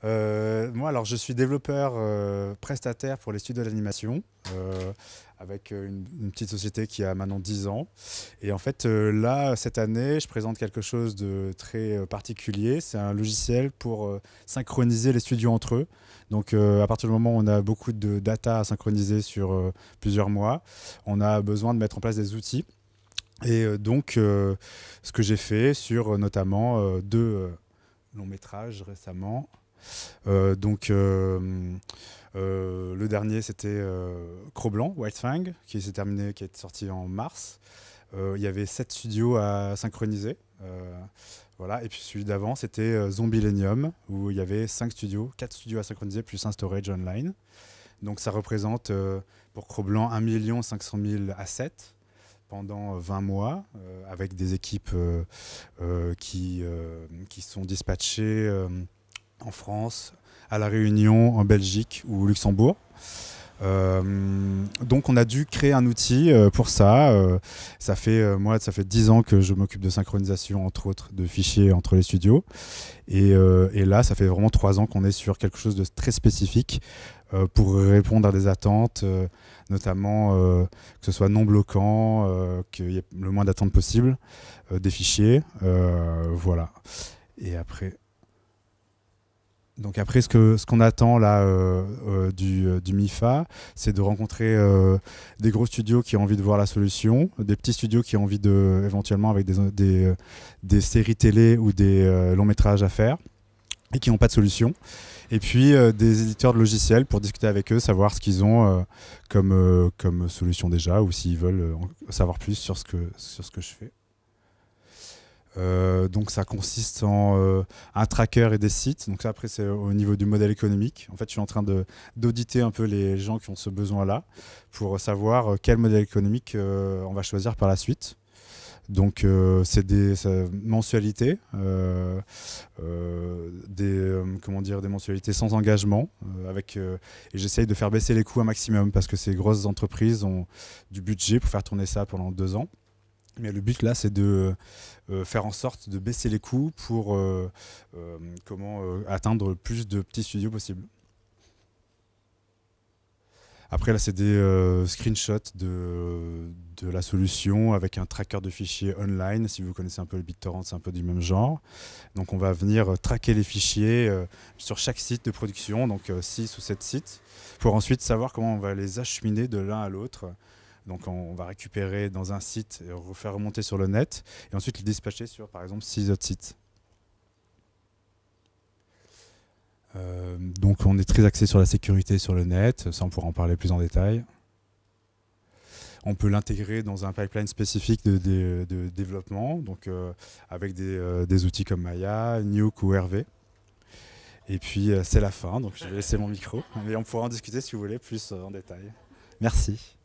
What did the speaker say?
Moi, alors, je suis développeur prestataire pour les studios d'animation, avec une petite société qui a maintenant 10 ans. Et en fait, là, cette année, je présente quelque chose de très particulier. C'est un logiciel pour synchroniser les studios entre eux. Donc, à partir du moment où on a beaucoup de data à synchroniser sur plusieurs mois, on a besoin de mettre en place des outils. Et donc, ce que j'ai fait sur notamment deux longs métrages récemment. Le dernier, c'était Cro-Blanc, White Fang, qui s'est terminé, qui est sorti en mars. Il y avait 7 studios à synchroniser. Voilà. Et puis celui d'avant, c'était Zombilenium, où il y avait 5 studios, 4 studios à synchroniser, plus un storage online. Donc ça représente pour Cro-Blanc 1 500 000 assets pendant 20 mois, avec des équipes qui sont dispatchées en France, à La Réunion, en Belgique ou au Luxembourg. Donc on a dû créer un outil pour ça. Ça fait 10 ans que je m'occupe de synchronisation, entre autres, de fichiers entre les studios. Et là, ça fait vraiment 3 ans qu'on est sur quelque chose de très spécifique pour répondre à des attentes, notamment que ce soit non bloquant, qu'il y ait le moins d'attentes possible, des fichiers. Voilà. Et après... Donc après, ce qu'on attend là du MIFA, c'est de rencontrer des gros studios qui ont envie de voir la solution, des petits studios qui ont envie de, éventuellement avec des séries télé ou des longs métrages à faire et qui n'ont pas de solution. Et puis des éditeurs de logiciels pour discuter avec eux, savoir ce qu'ils ont comme solution déjà ou s'ils veulent savoir plus sur ce que je fais. Donc ça consiste en un tracker et des sites. Donc ça, après, c'est au niveau du modèle économique. En fait, je suis en train d'auditer un peu les gens qui ont ce besoin-là pour savoir quel modèle économique on va choisir par la suite. Donc c'est des mensualités, des mensualités sans engagement, et j'essaye de faire baisser les coûts un maximum parce que ces grosses entreprises ont du budget pour faire tourner ça pendant 2 ans. Mais le but là, c'est de faire en sorte de baisser les coûts pour atteindre plus de petits studios possibles. Après là, c'est des screenshots de la solution avec un tracker de fichiers online. Si vous connaissez un peu le BitTorrent, c'est un peu du même genre. Donc on va venir traquer les fichiers sur chaque site de production, donc 6 ou 7 sites, pour ensuite savoir comment on va les acheminer de l'un à l'autre. Donc on va récupérer dans un site et refaire remonter sur le net et ensuite le dispatcher sur par exemple 6 autres sites. Donc on est très axé sur la sécurité sur le net, ça on pourra en parler plus en détail. On peut l'intégrer dans un pipeline spécifique de développement, donc avec des outils comme Maya, Nuke ou Hervé. Et puis c'est la fin, donc je vais laisser mon micro, mais on pourra en discuter si vous voulez plus en détail. Merci.